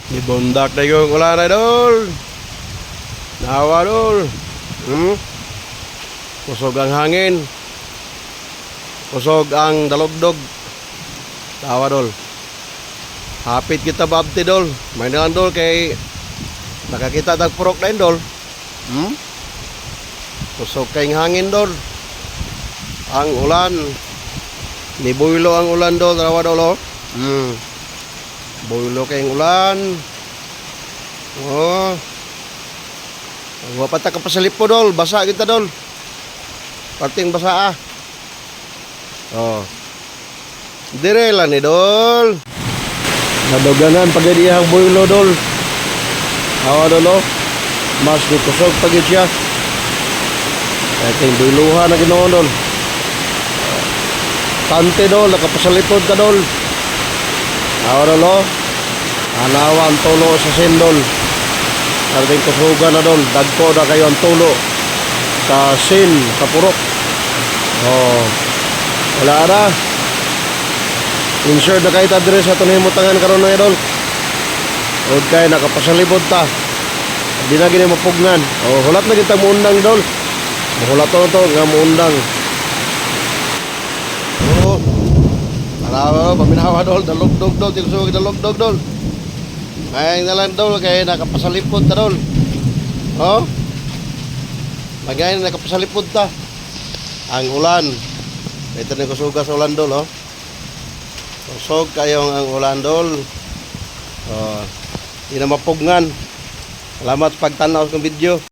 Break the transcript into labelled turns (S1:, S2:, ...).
S1: Ibundak na yung ulan, idol. Nawa, idol. Kusog ang hangin. Kusog ang dalugdog. Tawa, idol. Hapit kita babti, idol. May nalang, idol, kay nakakita tagpurok na, idol. Kusog kayong hangin, idol. Ang ulan. Nibuylo ang ulan, idol. Tawa, idol, oh. Buylo kayong ulan. Oh. Wapata ka pa sa lipo, dol. Basa kita, dol. Parting basa, ah. Oh. Dire lang ni, dol. Nadugangan pag iyang buylo, dol. Awa, dol, oh. Mas dikusog pag siya. Ating buyluhan na ginoon, dol. Tante, dol. Nakapasalipod ka, dol. Awa, dol, oh. Anawa ang tulo sa sindol. Karting kusugan na, dol. Dagko na kayo ang tulo sa sin, sa purok. Oh. Wala na. Insured na kayo address sa tunimutangan karon na, dol. Huwag kayo nakapasalibod ta. Hindi na gini mapugnan. Oh, hulat na kita muundang, dol. Hulat to nga muundang. Oh. Alawa, paminawa, dol. Dalugdog, dol. Tikusugin dalugdog, dol. May nalang, dol, kaya nakapasalipod ta, dol. Oh? Magay na nakapasalipod ta. Ang ulan. Ito na kusuga sa ulan, dol, oh. Kusog kayong ang ulan, dol. Oh. Hindi na mapugngan. Salamat sa pagtanaw sa video.